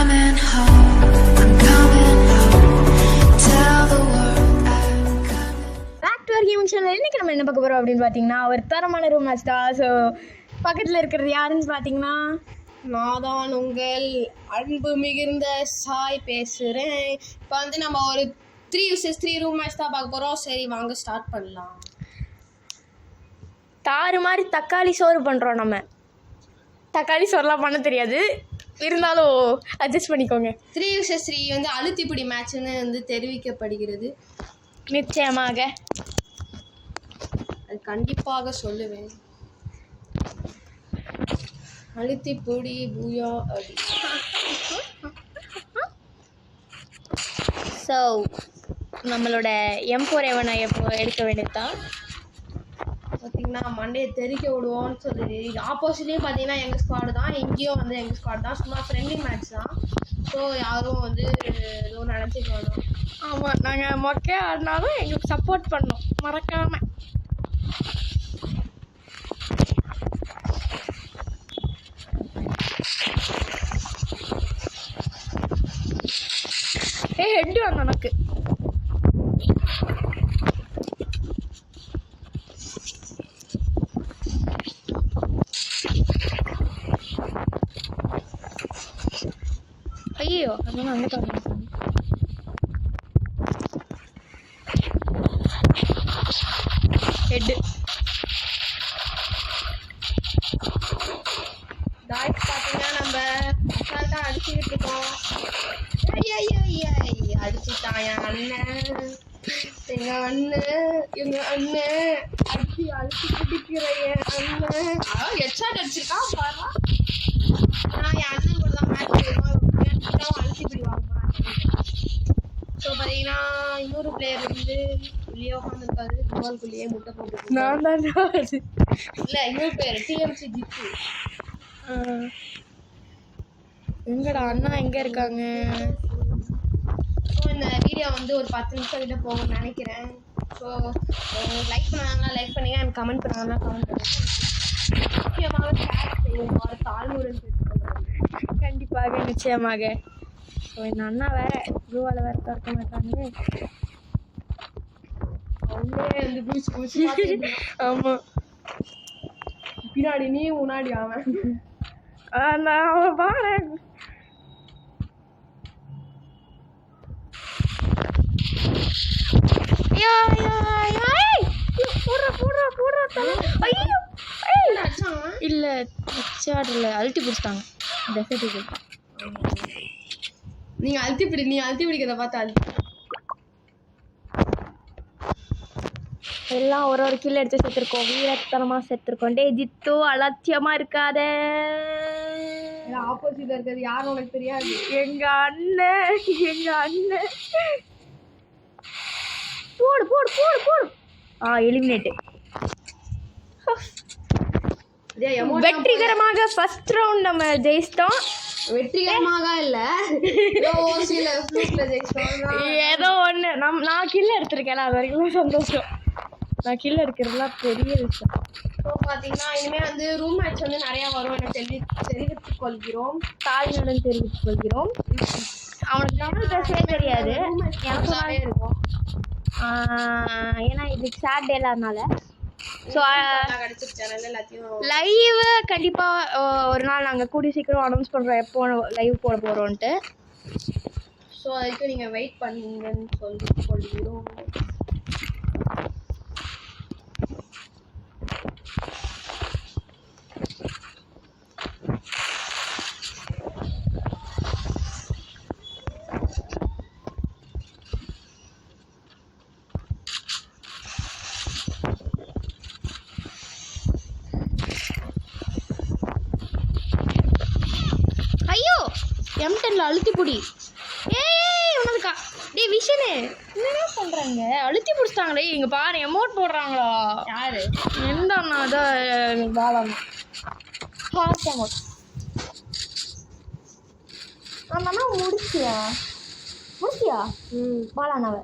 coming home, I'm coming home. Tell the world I'm coming. Back to our gaming channel. இன்றைக்கி நம்ம என்ன பார்க்க போகிறோம் அப்படின்னு பார்த்தீங்கன்னா, ஒரு தரமான ரூம் மேட்ச் தான். ஸோ பக்கத்தில் இருக்கிறது யாருன்னு பார்த்தீங்கன்னா, நான் தான் உங்கள் அன்பு மிகுந்த சாய் பேசுகிறேன். இப்போ வந்து நம்ம ஒரு 3 ரூம் மேட்ச் தான் பார்க்க போகிறோம். சரி வாங்க ஸ்டார்ட் பண்ணலாம். தாறு மாதிரி தக்காளி சோறு பண்ணுறோம். நம்ம தக்காளி சோறுலாம் பண்ண தெரியாது, இருந்தாலும் அட்ஜஸ்ட் பண்ணிக்கோங்க. 3 வந்து அழுத்திப்பிடி மேட்ச்னு வந்து தெரிவிக்கப்படுகிறது. நிச்சயமாக அது கண்டிப்பாக சொல்லுவேன். அழுத்திப்பிடி பூயா அடி. ஸோ நம்மளோட M4A1 எப்போ எடுக்க வேண்டியதுதான். பார்த்தீங்கன்னா மண்டே தெரிக்க விடுவோம்னு சொல்லுது. இது ஆப்போசிட்லேயும் பார்த்தீங்கன்னா எங்கள் ஸ்குவாடு தான், இங்கேயும் வந்து எங்கள் ஸ்குவாடு தான். சும்மா ஃப்ரெண்ட்லி மேட்ச் தான். ஸோ யாரும் வந்து எதுவும் நினச்சிக்க வேணும். ஆமாம், நாங்கள் மொக்கையாக ஆடினாலும் எங்களுக்கு சப்போர்ட் பண்ணோம் மறக்காமல். ஹெட் வந்தோம் எனக்கு. ஐயோ அதெல்லாம் அங்கே பாருங்க. ஹெட்டு டாய்ஸ் பார்த்தீங்கன்னா நம்ம அசால்ட்டாக அடிச்சுக்கிட்டு இருக்கோம். அடிச்சுட்டான் என் அண்ணன், எங்கள் அண்ணன் அடிச்சு பிடிக்கிற என் அண்ணன். அதாவது ஹெட்ஷாட் அடிச்சிருக்கான் பாரு. நான் என் அண்ணன் கூட தான் மேட்ச் போயிருக்கோம். அடிச்சு பிடி வாங்குறான். ஸோ பார்த்தீங்கன்னா இன்னொரு பிளேயர் வந்து உள்ளே உட்காந்துருக்காரு. பால்குள்ளேயே முட்டை போட்டு. நான் தான் இல்லை இன்னொரு பிளேயர் TMC ஜித்து. எங்கடா அண்ணா எங்கே இருக்காங்க? ஸோ இந்த வீடியோ வந்து ஒரு 10 நிமிஷம் கிட்ட போகும்னு நினைக்கிறேன். ஸோ லைக் பண்ணாங்கன்னா லைக் பண்ணுங்க, எனக்கு கமெண்ட் பண்ணாங்கன்னா கமெண்ட் பண்ணுங்க. முக்கியமாக ஷேர் செய்யுங்க. ஒரு தாழ்வுடன் கேட்டுக்கொள்கிறேன். கண்டிப்பாக நிச்சயமாக. ஸோ இந்த அண்ணா வேற ப்ளூவால் வேற திறக்க மாட்டாங்க. அவங்களே வந்து குளிச்சு ஆமாம், பின்னாடி நீ முன்னாடி அவன். நான் அவன் பாரு. இல்லை ஹெச்ஆர்ல அழுத்தி பிடிச்சிட்டாங்க. டெசர்ட்டுக்கு நீங்கள் அழுத்தி பிடிக்கிறத பார்த்து அழுத்தி. எல்லாம் ஒரு கிலோ எடுத்து செத்துருக்கோம். வீரத்தனமாக செத்துருக்கோம். டே ஜித்து அலட்சியமாக இருக்காத. ஆப்போசிட்ல இருக்கிறது யாரும் உனக்கு தெரியாது. எங்க அண்ணன் போடு போடு போடு போடு. எலிமினேட்டு. வெற்றிகரமாக ஃபர்ஸ்ட் ரவுண்ட் நம்ம ஜெயிச்சிட்டோம். வெற்றிகரமாக இல்லை, ஏதோ ஒன்று. நான் கில்ல எடுத்திருக்கேன். அது வரைக்கும் சந்தோஷம். நான் கில்ல எடுக்கிறதுலாம் பெரிய விஷயம். ஸோ பார்த்தீங்கன்னா இனிமேல் வந்து ரூம் மேட்ச் வந்து நிறையா வரும் என தெரிவித்துக் கொள்கிறோம். தாழ்மையுடன் தெரிவித்துக் கொள்கிறோம். அவனுக்கு தமிழ் பேசவே தெரியாது, எனக்குனாலே இருக்கும். ஏன்னா இது சாட்டர்டே அதனால. ஸோ லைவ் கண்டிப்பாக ஒரு நாள் நாங்கள் கூடிய சீக்கிரம் அனௌன்ஸ் பண்ணுறோம் எப்போ லைவ் போட போகிறோன்ட்டு. ஸோ அதுக்கு நீங்கள் வெயிட் பண்ணுங்கன்னு சொல்லி கொள்கிறோம். M10ல அழுத்தி பிடி. உனதுக்கா டே விஷனு என்ன பண்ணுறாங்க? அழுத்தி பிடிச்சிட்டாங்களே. இங்கே பாரு எமௌண்ட் போடுறாங்களா? யாரு? எந்த அண்ணா? அதான் பாலாண்ணா. ஹார்ட் அமௌண்ட் அந்த அண்ணா முடிச்சியா? பாலாண்ணாவை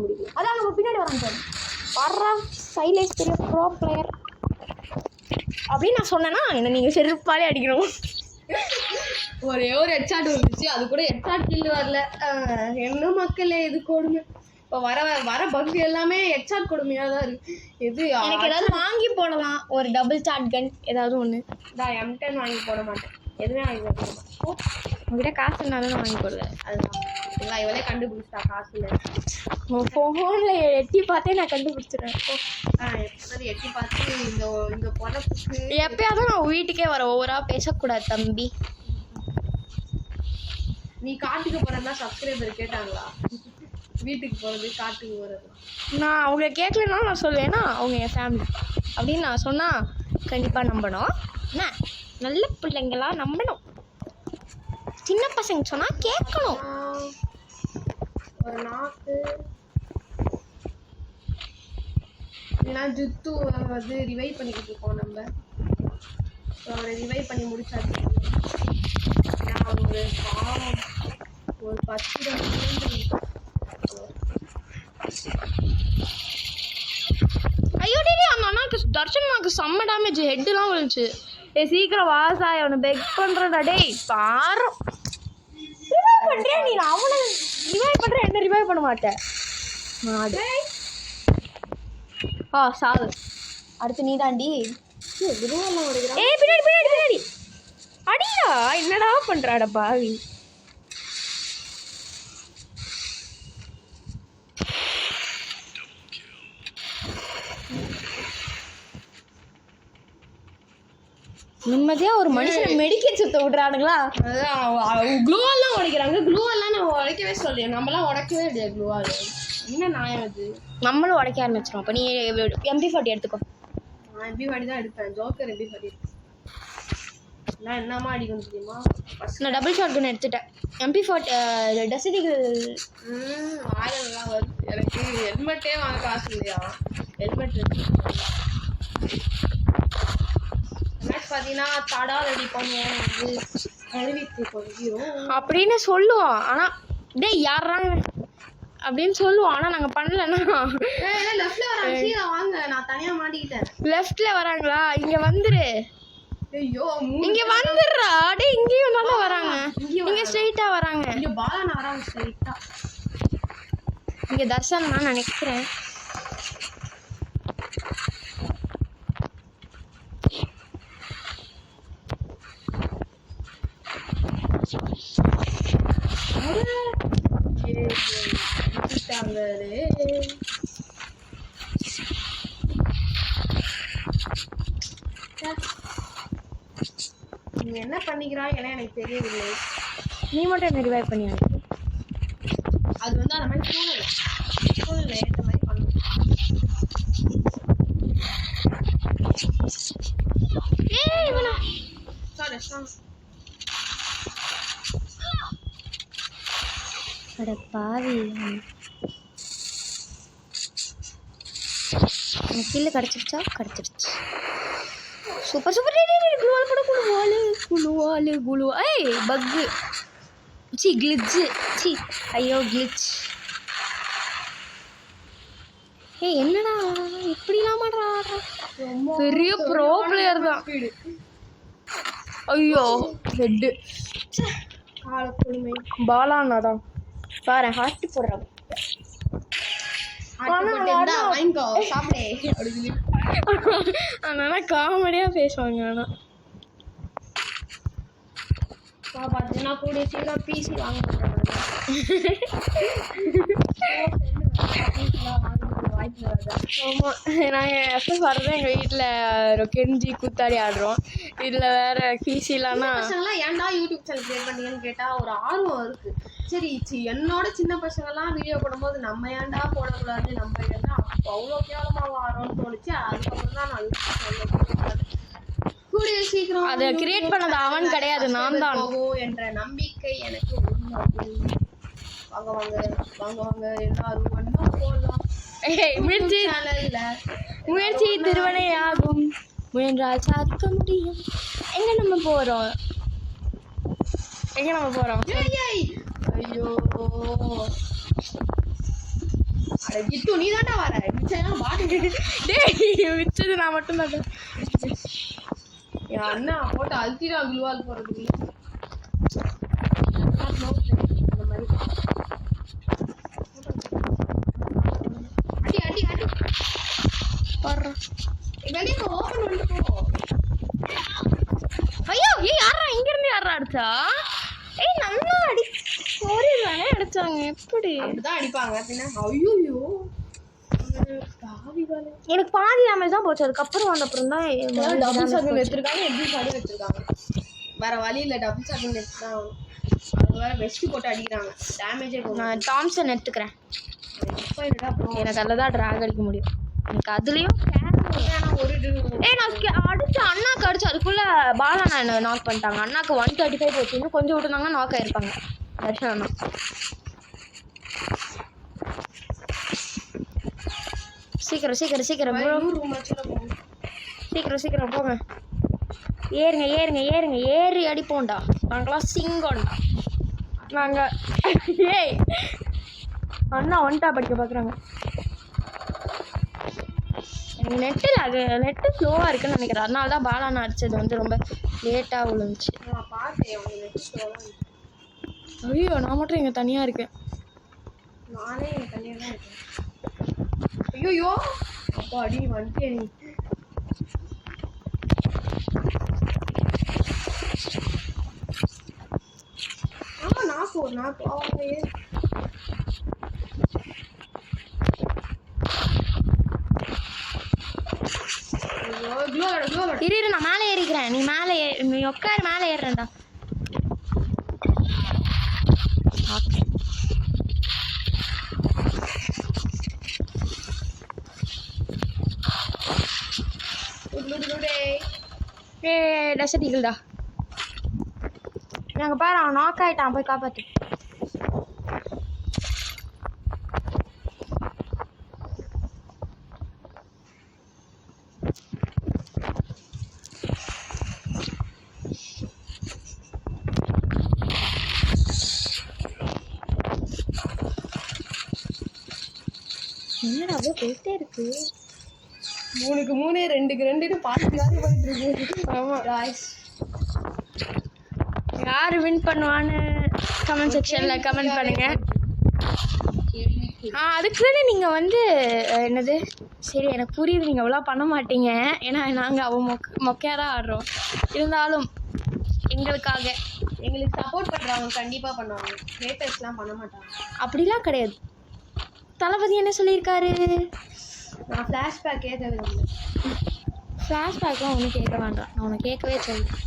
முடிக்கல. அதான் நம்ம பின்னாடி வராங்க சார். வர்ற சைலேஷ் பெரிய ப்ரோ பிளேயர் அப்படின்னு நான் சொன்னேன்னா என்ன நீங்கள் செருப்பாலே அடிக்கணும். ஒரே ஒரு ஹெட்ஷாட் வந்துச்சு, அது கூட ஹெட்ஷாட் கில் வரல. என்ன மக்களே இது கொடுமை. இப்போ வர பக் எல்லாமே ஹெட்ஷாட் கொடுமையாக தான் இருக்கு. எது எனக்கு ஏதாவது வாங்கி போடலாம், ஒரு டபுள் ஷாட் கன் ஏதாவது ஒன்று. நான் M10 வாங்கி போட மாட்டேன், எதுவுமே வாங்கி போட மாட்டேன். உங்ககிட்ட காசு இருந்தாலும் வாங்கி போடுவேன். அதுதான் இவளே கண்டுபிடிச்சிட்டா காசு இல்லை. ஃபோனில் எட்டி பார்த்தே நான் கண்டுபிடிச்சிடுறேன். எப்படி எட்டி பார்த்து இந்த பொழப்புக்கு எப்பயாவது நான் வீட்டுக்கே வர ஓவரா பேசக்கூடாது தம்பி. நீ காட்டுக்கு போறதா சப்ஸ்கிரைபர் கேட்டாங்களா? வீட்டுக்கு போறது காட்டுக்கு போறது நான் அவங்க கேட்கலனாலும் நான் சொல்லுவேன்னா அவங்க என் ஃபேமிலி அப்படின்னு நான் சொன்னால் கண்டிப்பாக நம்பணும். என்ன நல்ல பிள்ளைங்களா நம்பணும். சின்ன பசங்க சொன்னால் கேட்கணும். ஒரு நாக்கு இல்லைன்னா ஜுத்து வந்து ரிவைவ் பண்ணிக்கிட்டு இருக்கோம். நம்ம அவரை ரிவைவ் பண்ணி முடிச்சாச்சு. ஒரு பாவம் ஒரு 10 ஐயோ டேடி அந்த அண்ணாக்கு தர்ஷனாக்கு செம்ம டேமேஜ், ஹெட்டுலாம் விழுந்துச்சு. சீக்கிரம் வாசா, அவனை பெக் பண்ணுறடா. டேய் பாரு ரிவைவ் பண்ணுறியா நீ? அவனை ரிவைவ் பண்ணுற, என்ன ரிவைவ் பண்ண மாட்டேன். சாவு. அடுத்து நீ தாண்டி. ஏய் பின்னாடி பின்னாடி பின்னாடி அடியா. என்னடா பண்றாட பாவி. நிம்மதியா ஒரு மனுஷனை மெடிக்கேட் சுத்த விடுறானுங்களா? அதான் க்ளூவெல்லாம் உடைக்கிறாங்க. க்ளூவெல்லாம் நான் உடைக்கவே சொல்றேன். நம்மளாம் உடைக்கவே இல்லையா க்ளூவால்? என்ன நியாயம் அது? நம்மளும் உடைக்க ஆரம்பிச்சிடும். அப்போ நீ MP40 எடுத்துக்கோ. நான் MP40 தான் எடுப்பேன். ஜோக்கர் MP40 நான் என்னமா அடிக்கணும் தெரியுமா? நான் டபுள் ஷாட் கன் எடுத்துட்டேன். MP40 டெசிடிகள் ஆயிரம்லாம் வருது. எனக்கு ஹெல்மெட்டே வாங்க காசு இல்லையா? ஹெல்மெட் பார்த்தீங்கன்னா தடா ரெடி பண்ணுவோம் வந்து அறிவித்து கொள்கிறோம் அப்படின்னு சொல்லுவோம். ஆனால் டேய் யாராங்க அப்படின்னு சொல்லுவோம். ஆனால் நாங்கள் பண்ணலன்னா லெஃப்ட்ல வராங்க. வாங்க, நான் தனியாக மாட்டிக்கிட்டேன். லெஃப்ட்ல வராங்களா? இங்கே வந்துரு. ஐயோ இங்கே வந்துடுறா. டேய் இங்கேயும் நல்லா வராங்க. இங்கே ஸ்ட்ரெயிட்டா வராங்க. இங்கே பாலான வராங்க ஸ்ட்ரெயிட்டா. இங்கே தர்ஷன் நான் நினைக்கிறேன். நீ என்ன பண்ணிக்கிறாய் என எனக்கு தெரியவில்லை. நீ மட்டும் என்ன ரிவைவ் பண்ணி அது வந்து அந்த மாதிரி சூழ்நிலை ஏற்ற மாதிரி பண்ணும். பாவி கீழே கிடச்சிருச்சா? கிடச்சிருச்சு. Super super. குளுவால் கூட குளுவாலு குளுவாலு குளுவா. ஏய் பக்கு சி கிளிச்சு சி. ஐயோ கிளிச். ஏய் என்னடா இப்படிலாம் மாட்றா? பெரிய ப்ரோ பிளேயர் தான். ஐயோ ஹெட்டு காலக்குழுமை பாலானாதான் பாரு ஹார்ட் போடுறாங்க. அதனால காமெடியா பேசுவாங்க. ஆனா பார்த்தீங்கன்னா கூடிய சீக்கிரம் பிசி வாங்க ஆமாம். நாங்கள் எஃப்எஸ் வர்றதே எங்கள் வீட்டில் கெஞ்சி கூத்தாடி ஆடுறோம். இதில் வேறு பிசிலாம்னா பசங்களாம் ஏன்டா யூடியூப் சேனல் கிரியேட் பண்ணீங்கன்னு கேட்டால் ஒரு ஆர்வம் இருக்குது. சரி என்னோட சின்ன பசங்கள்லாம் வீடியோ போடும்போது நம்ம ஏன்டா போடக்கூடாது, நம்ம ஏன்டா அவ்வளோ கேவலமாக ஆரோன்னு தோணுச்சு. அதுக்கப்புறம் தான் நான் யூடியூப் சேனல் கூடிய சீக்கிரம் அதை கிரியேட் பண்ணது அவன் கிடையாது, நான் தான் என்ற நம்பிக்கை எனக்கு உண்டாகும். வாங்க வாங்க வாங்க வாங்க எல்லாரும் ஒன்றா போடலாம். முயற்சி திருவனை ஆகும், முயன்றால் சாதிக்க முடியும். எங்க நம்ம போறோம்? ஐயோ கிட்டு நீ தாண்டா வர. மிச்சது நான் மட்டும் தான். என் அண்ணா போட்டு அல்டிரா குளுவால் போறதுக்கு ஏய் நல்லா அடி ஒரு தானே அடிச்சாங்க எப்படி அப்படிதான் அடிப்பாங்க பின்ன ஐயோ எனக்கு பாதி டேமேஜ் தான் போச்சு அதுக்கப்புறம் வந்தப்புறம் தான் டபுள் ஷாட்கன் எடுத்துருக்காங்க எப்படி சாடி வச்சிருக்காங்க வேற வழி இல்லை டபுள் ஷாட்கன் எடுத்துதான் அவங்க வேற வெஸ்ட் போட்டு அடிக்கிறாங்க டேமேஜே போகும் நான் டாம்சன் எடுத்துக்கிறேன் இப்போ என்னடா அப்புறம் எனக்கு அதில் தான் ட்ராக் அடிக்க முடியும் எனக்கு அதுலேயும் ஒரு நான் அடிச்சு அண்ணாக்கு அடிச்சு அதுக்குள்ள பாலா என்ன நாக் பண்ணிட்டாங்க அண்ணாக்கு 135 போச்சு இன்னும் கொஞ்சம் விட்டுருந்தாங்கன்னா நாக் ஆயிருப்பாங்க தர்ஷன் அண்ணா சீக்கிரம் சீக்கிரம் சீக்கிரம் bro. ரூம் வச்சுல போகும் சீக்கிரம் சீக்கிரம் போங்க ஏறுங்க ஏறுங்க ஏறுங்க ஏறி அடிப்போம்டா நாங்களாம் சிங்கம்டா நாங்கள் ஏய் அண்ணா ஒன்டா படிக்க பார்க்குறாங்க எனக்கு நெட்டு ஸ்லோவாக இருக்குன்னு நினைக்கிறேன் அதனால தான் பாலாண்ணா அடிச்சது வந்து ரொம்ப லேட்டாக விழுந்துச்சு நான் பார்த்தேன் அவங்க நெட் ஸ்லோவாக ஐயோ நான் மட்டும் இங்கே தனியாக இருக்கேன் நானே என் தனியாக தான் இருக்கேன் ஐயோ அப்போ அடி வந்துட்டே நீ ஆமா நாக்கு அவங்க இரு நான் மேலே ஏறிக்கிறேன் நீ மேலே நீ உட்காரு மேலே ஏறுறேன்டா ஓகே ஏ டசடிகள்டா நாங்கள் பாரு அவன் நாக் ஆகிட்டான் போய் காப்பாற்று என்னடா அவ்வளோ போயிட்டே இருக்கு 3க்கு 3 2க்கு 2 பாட்டு போயிட்டு இருக்கு ஆமாம் யார் வின் பண்ணுவான்னு கமெண்ட் செக்ஷனில் கமெண்ட் பண்ணுங்க அதுக்கு தானே நீங்கள் வந்து என்னது சரி எனக்கு புரியுது நீங்கள் அவ்வளோ பண்ண மாட்டீங்க ஏன்னா நாங்கள் அவன் மொக்கையாக தான் ஆடுறோம் இருந்தாலும் எங்களுக்காக எங்களுக்கு சப்போர்ட் பண்ணுறவங்க கண்டிப்பாக பண்ணுவாங்க ஹேட்டர்ஸ்லாம் பண்ண மாட்டாங்க அப்படிலாம் கிடையாது தளபதி என்ன சொல்லியிருக்காரு நான் ஃப்ளாஷ்பேக்கே தேவையில்லை ஃப்ளாஷ்பேக்லாம் ஒன்றும் கேட்க வேண்டாம் நான் உன்னை கேட்கவே சொல்லுவேன்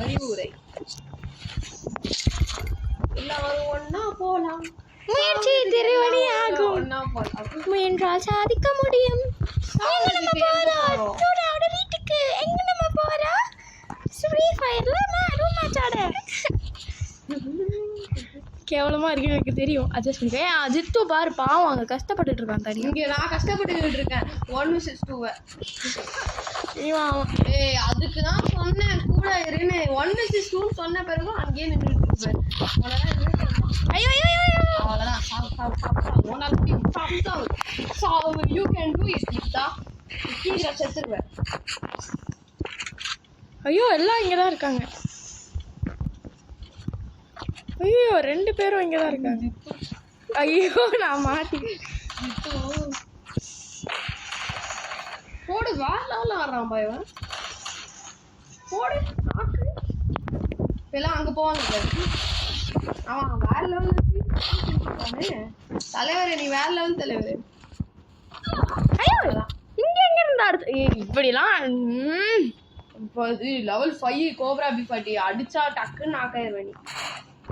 அறிவுரை எல்லாரும் ஒன்றா போகலாம் முயற்சி திருவடி ஆகும் ஒன்றா போகலாம் முயன்றால் சாதிக்க முடியும் எங்க நம்ம போறோம் சூடாவோட வீட்டுக்கு எங்க நம்ம போறோம் ஃப்ரீ ஃபயர்ல ரூம் மேட்ச் ஆட கேவலமா இருக்கு எனக்கு தெரியும் அட்ஜஸ்ட் பண்ணிக்கேன் அஜித்து பாரு பாவம் அங்கே கஷ்டப்பட்டுட்டு இருக்கான் தனி இங்கே நான் கஷ்டப்பட்டுக்கிட்டு இருக்கேன் 1:2 இவன் ஏய் அதுக்கு தான் சொன்னேன் கூட இருன்னு 1:2 சொன்ன பிறகு அங்கேயே நின்றுட்டு இருப்பேன் ஐயோ ஐயோ ஐயோ அவ்வளோதான் சாவு யூ கேன் டூ இட் கிட்டா கீழே செத்துருவேன் ஐயோ எல்லாம் இங்கே தான் இருக்காங்க ஐயோ 2 பேரும் இங்கே தான் இருக்காங்க ஐயோ நான் மாட்டி போடு வேலை ஆடுறான் பயவன் போடு எல்லாம் அங்கே போவாங்க அவன் வேற லெவல் தலைவரே நீ வேற லெவல் தலைவரே ஐயோ இங்கே எங்கே இருந்தா இப்படிலாம் இப்போ லெவல் 5 கோப்ரா பி40 அடிச்சா டக்குன்னு நாக்காயிருவேன் நீ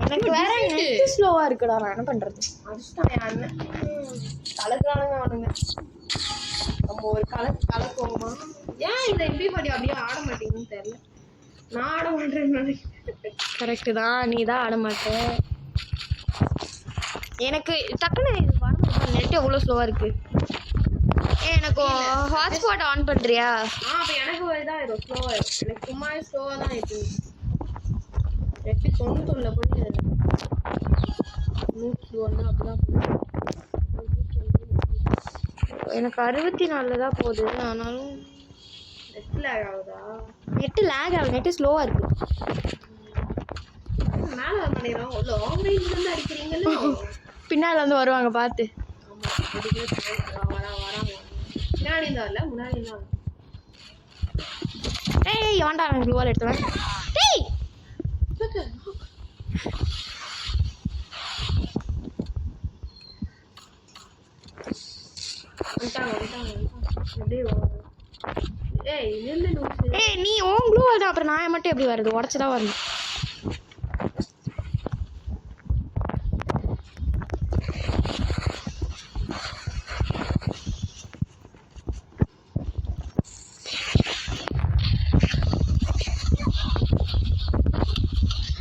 எனக்கு வேற நெட் ஸ்லோவா இருக்குடா நான் என்ன பண்றது அடிச்சுட்டான் என் அண்ணன் கலக்குறானுங்க அவனுங்க நம்ம ஒரு கலக்குவோமா ஏன் இந்த MP40 அப்படியே ஆட மாட்டேங்குன்னு தெரியல நான் ஆட மாட்டேன்னு நினைக்கிறேன் கரெக்டு தான் நீ தான் ஆட மாட்ட எனக்கு டக்குன்னு இது வர மாட்டேன் நெட் எவ்வளோ ஸ்லோவாக இருக்கு எனக்கு ஹாட்ஸ்பாட் ஆன் பண்ணுறியா அப்போ எனக்கு இதாக இருக்கும் ஸ்லோவாக இருக்கும் எனக்கு சும்மா ஸ்லோவாக தான் இருக்கு 891 போய் 101 அப்படிதான் எனக்கு 64 தான் போகுது ஆனாலும் நெட் லேக் ஆகுதா நெட்டு லேக் ஆகுது நெட்டு ஸ்லோவாக இருக்கு மேலே வர மாட்டேங்கிறோம் லாங் ரேஞ்சிலேருந்து அடிக்கிறீங்கன்னு பின்னால் வந்து வருவாங்க பார்த்து ஆமாம் வராங்க பின்னாடி இருந்தா இல்லை முன்னாடி இருந்தா ஏய் வேண்டாம் எனக்கு க்ளூவால் எடுத்துவேன் டேய் ஏய் நீ உன் க்ளூ வருது, அப்புறம் நான் மட்டும் எப்படி வருது? உடச்சுதான் வரணும்.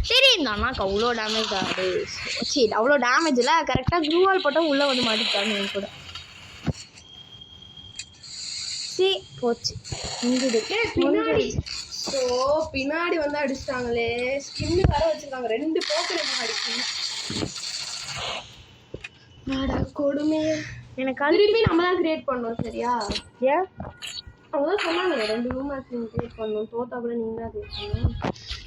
சரி இந்த அண்ணாக்கு அவ்வளோ டேமேஜ் ஆகுது. சரி அவ்வளோ டேமேஜ் இல்லை, கரெக்டாக க்ளூவால் போட்டால் உள்ளே வந்து மாட்டிட்டாங்க என் கூட. சரி போச்சு. பின்னாடி ஸோ பின்னாடி வந்து அடிச்சிட்டாங்களே. ஸ்கின்னு வேற வச்சிருக்காங்க. 2 போக்கர் அடிக்கணும். கொடுமை. எனக்கு திருப்பி நம்ம தான் கிரியேட் பண்ணோம். சரியா? ஏன் அவங்க தான் சொன்னாங்க 2 ரூம் மேட்ச் நீங்கள் கிரியேட் பண்ணணும். தோத்தா கூட நீங்கள் தான் கிரியேட் பண்ணணும்.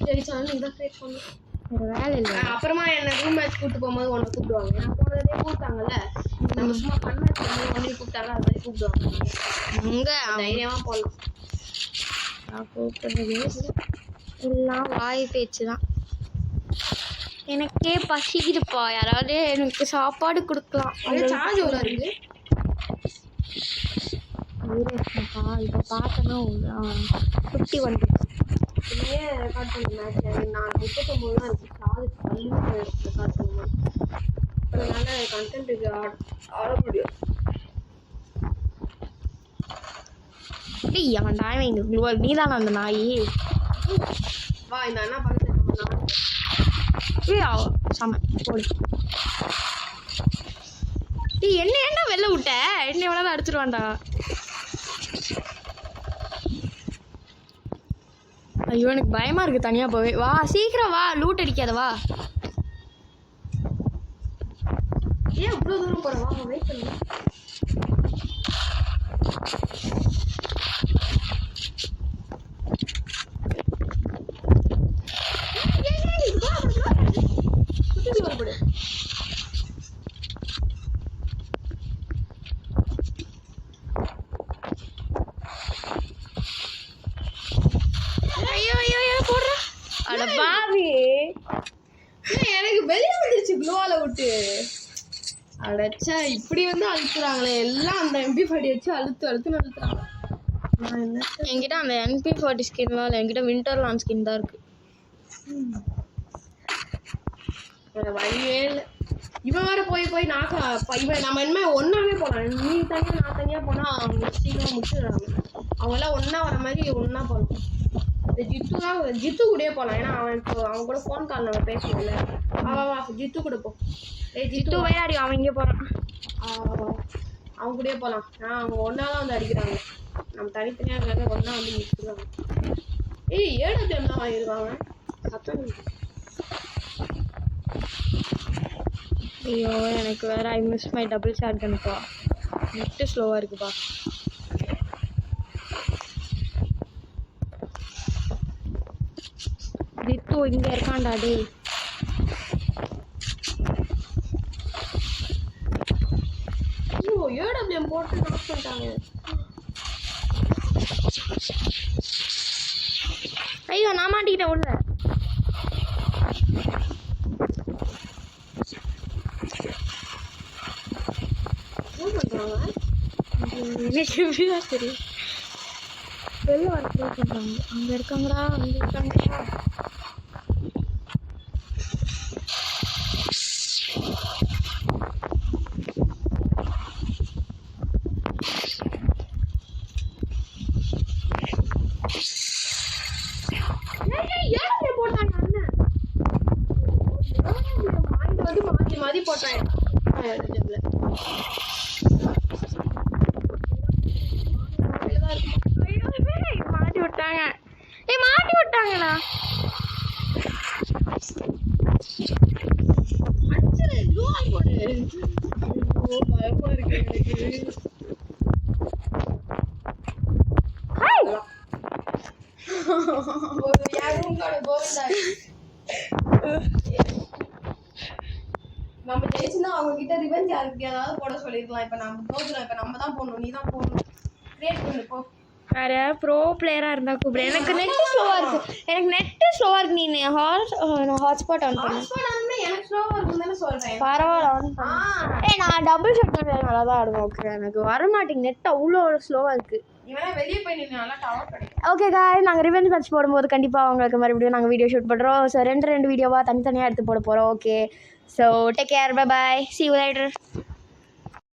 ஜெயிச்சாலும் நீங்கள் தான் கிரியேட் பண்ணணும். வேறு வேலை இல்லை. அப்புறமா என்ன ரூம் மேட்ச் கூப்பிட்டு போகும்போது ஒன்று கூப்பிடுவாங்க. நான் போனதே கூப்பிட்டாங்கல்ல. நம்ம சும்மா ஃபன் மேட்ச் பண்ணும்போது ஒன்றே கூப்பிட்டாங்க. அது மாதிரி கூப்பிடுவாங்க. அங்கே தைரியமாக போகலாம். நான் கூப்பிடுறது எல்லாம் வாய் பேச்சு தான். எனக்கே பசிக்குதுப்பா, யாராவது எனக்கு சாப்பாடு கொடுக்கலாம். சார்ஜ் எவ்வளோ இருக்கு? இப்போ பார்த்தோன்னா 51. ஏன் ரெக்கார்ட் பண்ண மேட்ச் நான் 39 தான் இருக்கு. சார்ஜ் கல்லு ரெக்கார்ட் பண்ணுவேன். அதனால கண்டென்ட்டுக்கு ஆட முடியும். அவன் டாய் இங்கே குளுவல் நீ தானே அந்த நாய். வா இந்த அண்ணா பக்கத்தில் சம போடு. என்ன வெளில விட்ட? என்ன எவ்வளோ அடிச்சிருவான்டா. ஐயோ எனக்கு பயமா இருக்கு தனியா போவே. வா சீக்கிரம் வா, லூட் அடிக்காத வா. ஏன் இவ்வளோ தூரம் போகிறவா? வெயிட் பண்ணு. ஐயோ ஐயோ ஐயோ போடுற. அட பாவி, எனக்கு வெளியே வந்துருச்சு க்ளோவால விட்டு. அடைச்சா இப்படி வந்து அழுத்துறாங்களே எல்லாம். அந்த MP40 வச்சு அழுத்துன்னு அழுத்துறாங்க. நான் என்ன என்கிட்ட அந்த MP40 ஸ்கின்லாம் இல்லை, என்கிட்ட விண்டர்லான் ஸ்கின் தான் இருக்கு. வழியே இல்லை. இவன் வேற போய் இவன் நம்ம இனிமே ஒன்னாவே போகலாம். நீ தனியா நான் தனியா போனா அவங்க சீக்கிரம் முடிச்சிடுறாங்க. அவங்க எல்லாம் ஒன்னா வர மாதிரி ஒன்னா போகலாம். இந்த ஜித்து கூடயே போகலாம். ஏன்னா அவன் கூட ஃபோன் கால் நம்ம பேசணும்ல. வா ஜித்து கூட போ. ஜித்து விளையாடி அவன் இங்கே போகிறான். அவங்க கூடயே போகலாம். அவங்க ஒன்றா தான் வந்து அடிக்கிறாங்க. நம்ம தனித்தனியாக இருக்கிறத ஒன்றா வந்து முடிச்சுடுறாங்க. ஏய் 7 டைம் தான் வாங்கியிருக்காங்க. சத்தம். ஐயோ எனக்கு வேற I miss my double shot கன்ப்பா. நெட்டு ஸ்லோவாக இருக்குப்பா. ஜித்து இங்கே இருக்கான்டா டே. ஐயோ AWM போட்டு நாக் பண்ணிட்டாங்க. ஐயோ நான் மாட்டிக்கிட்டேன் உள்ள. எனக்கு எப்படிதான் தெரியும். வெளில வர ட்ரை பண்ணுறாங்க. அங்கே இருக்காங்கடா, அங்கே இருக்காங்கடா. போட்டாங்க அண்ணன். மாத்தி போட்டாங்க. மாட்டி விட்டாங்க. மாட்டி விட்டாங்கண்ணா. பயமா இருக்கு எனக்கு. நம்ம ஜெயிச்சுன்னா அவங்க கிட்ட ரிவெஞ்ச் யாருக்கு ஏதாவது போட சொல்லிருக்கலாம். இப்ப நம்ம தோத்துறோம். இப்ப நம்ம தான் போடணும். நீ தான் போடணும். கிரியேட் பண்ணு போ. வேறு ப்ரோ பிளேயராக இருந்தால் கூப்பிடு. எனக்கு நெட்டு ஸ்லோவாக இருக்குது. நீ ஹாட்ஸ்பாட் ஆன் பண்ணு. எனக்கு ஸ்லோவாக இருக்கும் தானே சொல்கிறேன். பரவாயில்ல ஆன் பண்ணு. நான் டபுள் ஷாட் நல்லா தான் ஆடுவேன். ஓகே எனக்கு வரமாட்டேங்க, நெட் அவ்வளோ ஸ்லோவாக இருக்குது. இவனா வெளியே போய் நின்று நல்லா டவர் கிடைக்கும். ஓகே காய், நாங்கள் ரிவெஞ்ச் மேட்ச் போடும்போது கண்டிப்பாக உங்களுக்கு மறுபடியும் நாங்கள் வீடியோ ஷூட் பண்ணுறோம். ஸோ ரெண்டு வீடியோவாக தனித்தனியாக எடுத்து போட போகிறோம். Okay, so take care, bye bye, see you later.